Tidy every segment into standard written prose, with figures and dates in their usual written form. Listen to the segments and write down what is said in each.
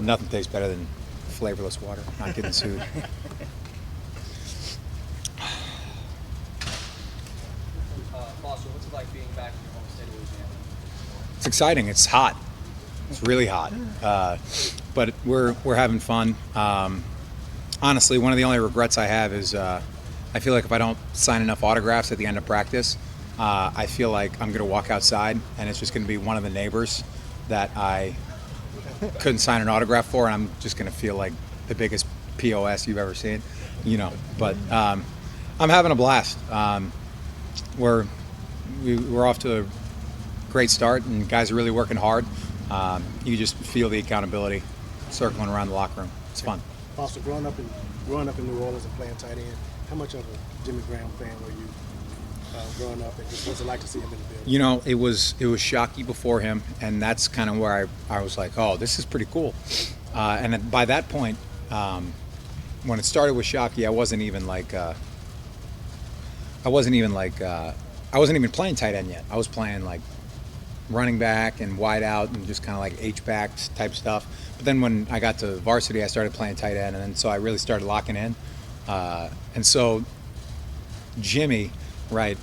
Nothing tastes better than flavorless water. Not getting sued. Foster, what's it like being back in your home state of Louisiana? It's exciting. It's hot. It's really hot. But we're having fun. Honestly, one of the only regrets I have is I feel like if I don't sign enough autographs at the end of practice, I feel like I'm going to walk outside and it's just going to be one of the neighbors that I couldn't sign an autograph for, and I'm just going to feel like the biggest POS you've ever seen, But I'm having a blast. We're off to a great start, and guys are really working hard. You just feel the accountability circling around the locker room. It's fun. Foster, growing up in New Orleans and playing tight end, how much of a Jimmy Graham fan were you growing up, and just what's it like to see him in the building? It was Shockey before him, and that's kind of where I was like, oh, this is pretty cool. And by that point, when it started with Shockey, I wasn't even playing tight end yet. I was playing like running back and wide out and just kind of like H-backs type stuff. But then when I got to varsity, I started playing tight end, and then so I really started locking in. And so Jimmy, right,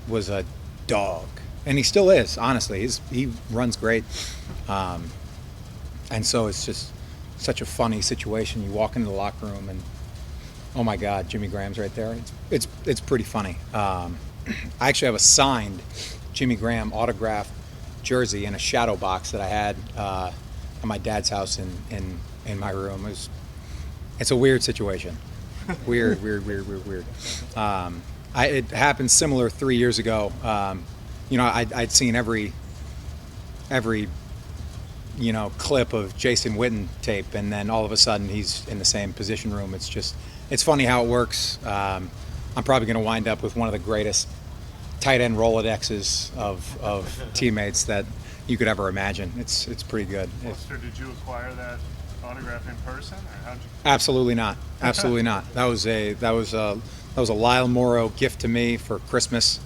was a dog, and he still is. Honestly, he runs great. And so it's just such a funny situation. You walk into the locker room and, oh my God, Jimmy Graham's right there. It's pretty funny. I actually have a signed Jimmy Graham autographed jersey in a shadow box that I had at my dad's house in my room. It's a weird situation. Weird. It happened similar 3 years ago. I'd seen every clip of Jason Witten tape, and then all of a sudden he's in the same position room. It's funny how it works. I'm probably going to wind up with one of the greatest tight end Rolodexes of teammates that you could ever imagine. It's pretty good. Foster, did you acquire that autograph in person, or how'd you? Absolutely not. Absolutely not. That was a Lyle Moreau gift to me for Christmas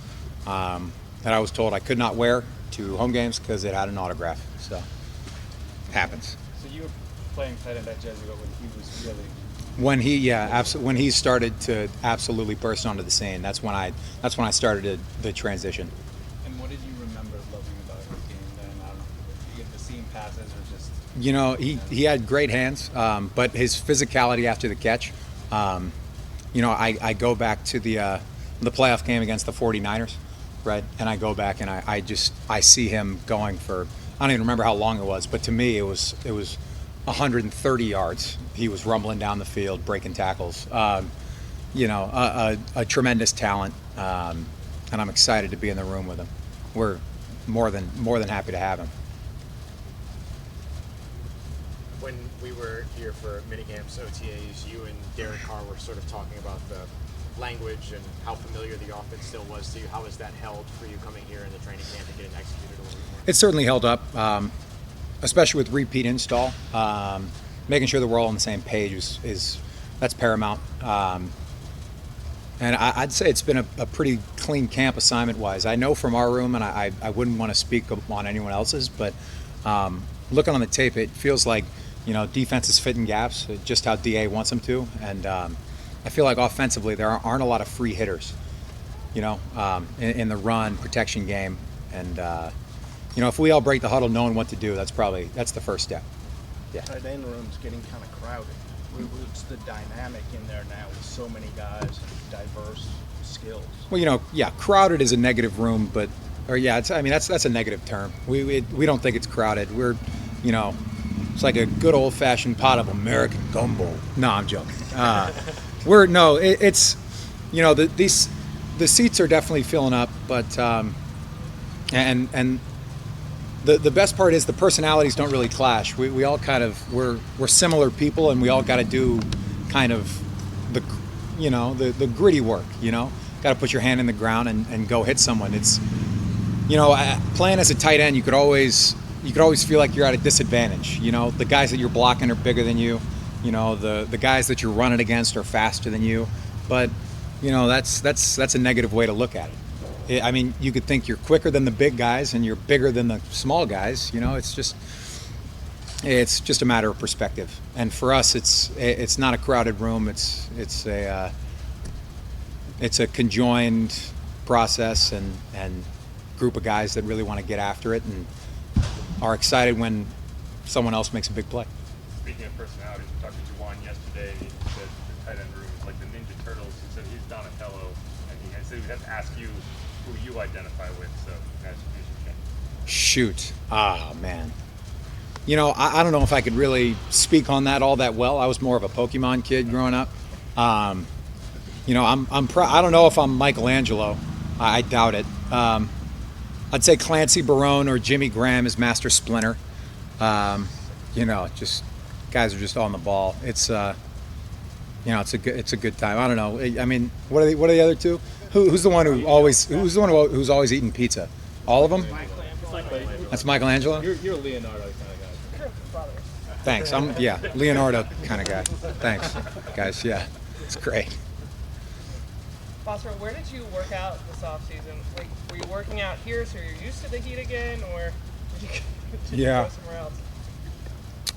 that I was told I could not wear to home games because it had an autograph. So, it happens. So you were playing tight end at Jesuit when he was really. When he started to absolutely burst onto the scene, that's when I started the transition. And what did you remember loving about his game then? I don't know, you get the seam passes or just. He had great hands, but his physicality after the catch. I go back to the playoff game against the 49ers, right? And I go back and I see him going for, I don't even remember how long it was, but to me it was 130 yards. He was rumbling down the field, breaking tackles. A tremendous talent, and I'm excited to be in the room with him. We're more than happy to have him. When we were here for minicamps, OTAs, you and Derek Carr were sort of talking about the language and how familiar the offense still was to you. How has that held for you coming here in the training camp and getting executed a little bit more? It's certainly held up, especially with repeat install. Making sure that we're all on the same page is that's paramount. And I'd say it's been a pretty clean camp assignment-wise. I know from our room, and I wouldn't want to speak on anyone else's, but looking on the tape, it feels like defense is fitting gaps, just how DA wants them to. And I feel like offensively there aren't a lot of free hitters, in the run protection game. And if we all break the huddle knowing what to do, that's the first step. Yeah. Tight end room's getting kind of crowded. What's the dynamic in there now with so many guys and diverse skills? Well, crowded is a negative room, that's a negative term. We don't think it's crowded. We're, it's like a good old fashioned pot of American gumbo. No, I'm joking. The seats are definitely filling up, but and the best part is the personalities don't really clash. We all kind of we're similar people, and we all got to do kind of the gritty work. Got to put your hand in the ground and go hit someone. It's playing as a tight end, you could always feel like you're at a disadvantage. The guys that you're blocking are bigger than you. The guys that you're running against are faster than you. But that's a negative way to look at it. You could think you're quicker than the big guys and you're bigger than the small guys. It's just it's just a matter of perspective. And for us, it's not a crowded room. It's a conjoined process and group of guys that really want to get after it and are excited when someone else makes a big play. Speaking of personalities, we talked to Juwan yesterday. He said the tight end room is like the Ninja Turtles. He said he's Donatello, and he said we'd have to ask you who you identify with. So that's your chance. Shoot. Ah, man. You know, I don't know if I could really speak on that all that well. I was more of a Pokemon kid growing up. You know, I don't know if I'm Michelangelo. I doubt it. I'd say Clancy Barone or Jimmy Graham is Master Splinter. You know, just guys are just on the ball. It's you know, it's a good time. I don't know. I mean, what are the other two? Who's the one who's always eating pizza? All of them? That's Michelangelo. You're a Leonardo kind of guy. Thanks. I'm Leonardo kind of guy. Thanks, guys. Yeah, it's great. Foster, where did you work out this off season? Like, were you working out here so you're used to the heat again, or did you go somewhere else?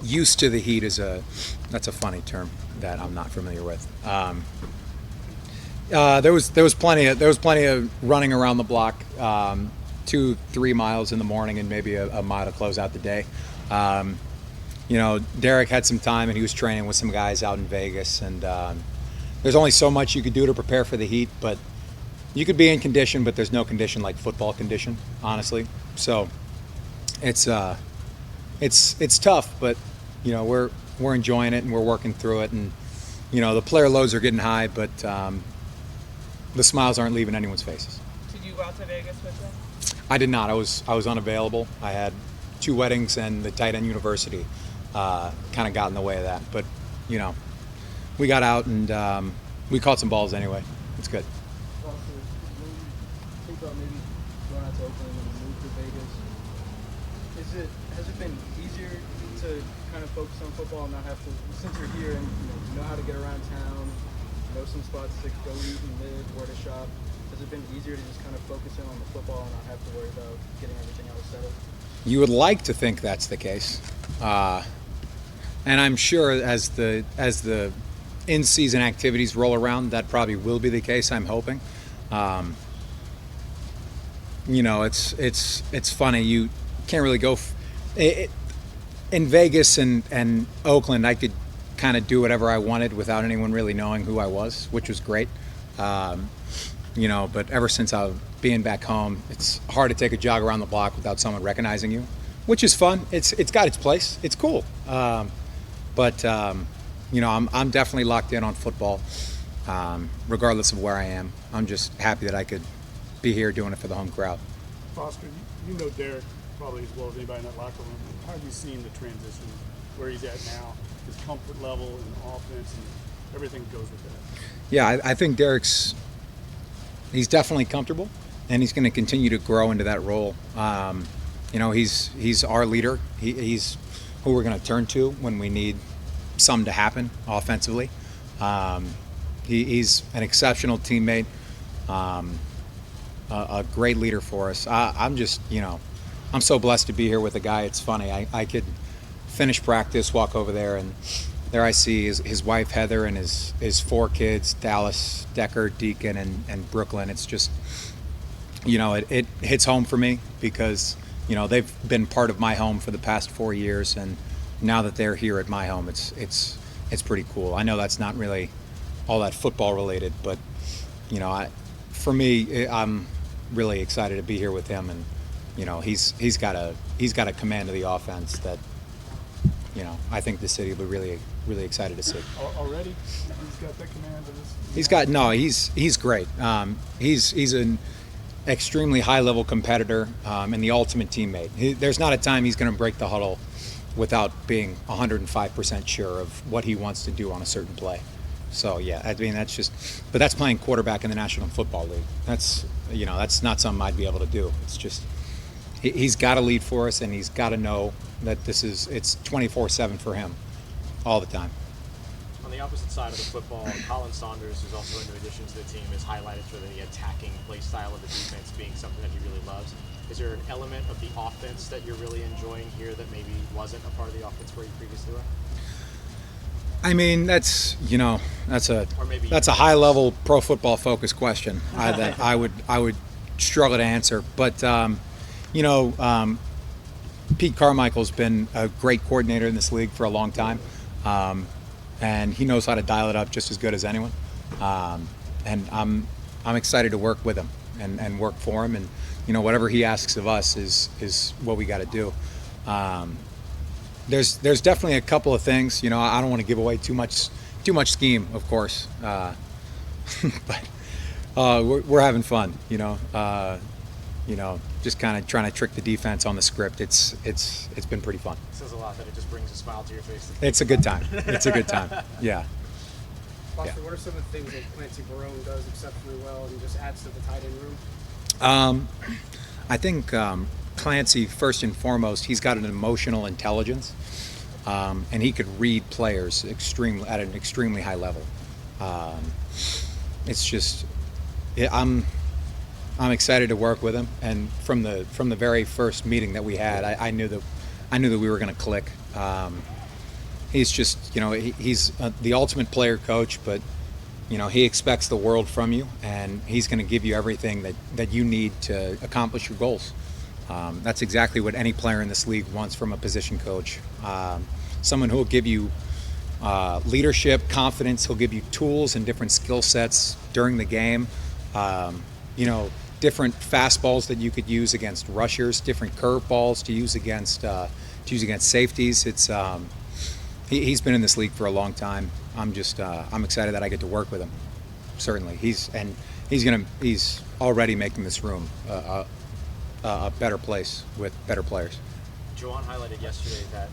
Used to the heat that's a funny term that I'm not familiar with. There was plenty of running around the block, 2-3 miles in the morning and maybe a mile to close out the day. You know, Derek had some time and he was training with some guys out in Vegas, and there's only so much you could do to prepare for the heat, but you could be in condition, but there's no condition like football condition, honestly. So it's tough, but you know, we're enjoying it and we're working through it, and you know, the player loads are getting high, but the smiles aren't leaving anyone's faces. Did you go out to Vegas with them? I did not. I was unavailable. I had 2 weddings and the tight end university kind of got in the way of that, but you know, we got out and we caught some balls anyway. It's good. Foster, when you think about maybe going out to Oakland and move to Vegas, has it been easier to kind of focus on football and not have to, since you're here and you know how to get around town, know some spots to go eat and live, where to shop? Has it been easier to just kind of focus in on the football and not have to worry about getting everything else settled? You would like to think that's the case, and I'm sure as the in-season activities roll around, that probably will be the case. I'm hoping. You know, it's funny. You can't really go in Vegas and Oakland. I could kind of do whatever I wanted without anyone really knowing who I was, which was great. You know, but ever since being back home, it's hard to take a jog around the block without someone recognizing you, which is fun. It's got its place. It's cool. But you know, I'm definitely locked in on football, regardless of where I am. I'm just happy that I could be here doing it for the home crowd. Foster, you know Derek probably as well as anybody in that locker room. How have you seen the transition, where he's at now, his comfort level and offense and everything that goes with that? Yeah, I think he's definitely comfortable, and he's going to continue to grow into that role. You know, he's our leader. He's who we're going to turn to when we need something to happen offensively. He's an exceptional teammate, a great leader for us. I'm just, you know, I'm so blessed to be here with a guy. It's funny. I could finish practice, walk over there, and there I see his wife Heather and his 4 kids, Dallas, Decker, Deacon, and Brooklyn. It's just, you know, it hits home for me because, you know, they've been part of my home for the past 4 years, and now that they're here at my home, it's pretty cool. I know that's not really all that football related, but you know, for me, I'm really excited to be here with him, and you know, he's got a command of the offense that, you know, I think the city will be really excited to see. Already, he's got that command of this. He's great. He's an extremely high level competitor and the ultimate teammate. There's not a time he's going to break the huddle without being 105% sure of what he wants to do on a certain play. So yeah, I mean, but that's playing quarterback in the National Football League. That's not something I'd be able to do. It's just, he's got to lead for us, and he's got to know that it's 24/7 for him all the time. On the opposite side of the football, Colin Saunders, who's also a new addition to the team, is highlighted for the attacking play style of the defense being something that he really loves. Is there an element of the offense that you're really enjoying here that maybe wasn't a part of the offense where you previously were? I mean, that's Or maybe a high level pro football focused question that I would struggle to answer. But Pete Carmichael's been a great coordinator in this league for a long time, and he knows how to dial it up just as good as anyone. And I'm excited to work with him and work for him, and whatever he asks of us is what we got to do. There's definitely a couple of things. I don't want to give away too much scheme, of course, but we're having fun. Just kind of trying to trick the defense on the script. It's been pretty fun. It says a lot that it just brings a smile to your face. It's a good time. It's a good time. Yeah. Foster, what are some of the things that Clancy Barone does exceptionally well and just adds to the tight end room? I think Clancy, first and foremost, he's got an emotional intelligence, and he could read players at an extremely high level. It's just, I'm excited to work with him, and from the very first meeting that we had, I knew that we were going to click. He's just, he's the ultimate player coach, but he expects the world from you, and he's going to give you everything that you need to accomplish your goals. That's exactly what any player in this league wants from a position coach. Someone who will give you leadership, confidence. He'll give you tools and different skill sets during the game. Different fastballs that you could use against rushers, different curveballs to use against safeties. It's he's been in this league for a long time. I'm excited that I get to work with him. Certainly, he's already making this room a better place with better players. Juwan highlighted yesterday that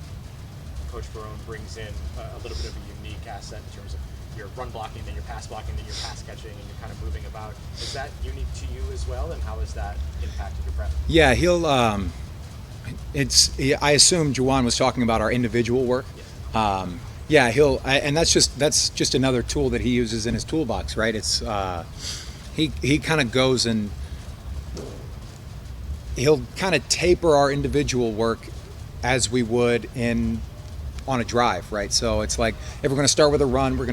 Coach Barone brings in a little bit of a unique asset in terms of your run blocking, then your pass blocking, then your pass catching, and you're kind of moving about. Is that unique to you as well, and how has that impacted your prep? Yeah, he'll. I assume Juwan was talking about our individual work. Yes. And that's just another tool that he uses in his toolbox, right? It's he kind of goes and he'll kind of taper our individual work as we would on a drive, right? So it's like if we're going to start with a run, we're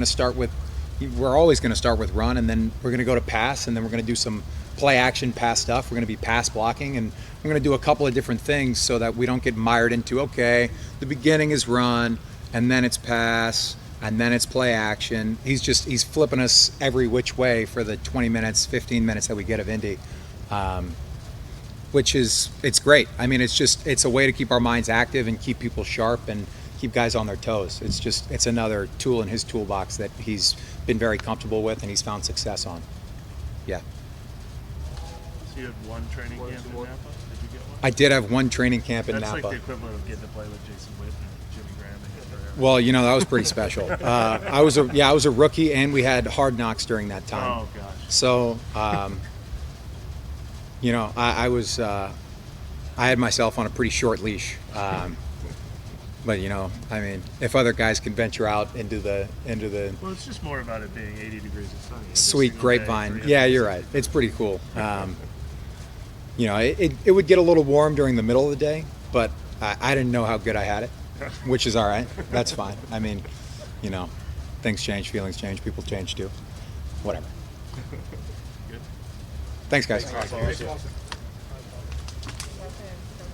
always going to start with run, and then we're going to go to pass, and then we're going to do some play action pass stuff. We're going to be pass blocking, and we're going to do a couple of different things so that we don't get mired into, okay, the beginning is run, and then it's pass, and then it's play action. He's flipping us every which way for the 20 minutes, 15 minutes that we get of Indy. It's great. I mean, it's a way to keep our minds active and keep people sharp and keep guys on their toes. It's another tool in his toolbox that he's been very comfortable with and he's found success on. Yeah. So you had one training camp in Napa? Did you get one? I did have one training camp in That's Napa. like the equivalent of getting to play with Jason Witt and Jimmy Graham and his forever. Well, that was pretty special. I was a rookie, and we had Hard Knocks during that time. Oh gosh. So, I had myself on a pretty short leash. But I mean, if other guys can venture out into the Well, it's just more about it being 80 degrees and sunny. every sweet single grapevine, day, yeah, you're right. It's pretty cool. It would get a little warm during the middle of the day, but I didn't know how good I had it, which is all right. That's fine. I mean, things change, feelings change, people change too. Whatever. Good. Thanks, guys. Thanks, Foster.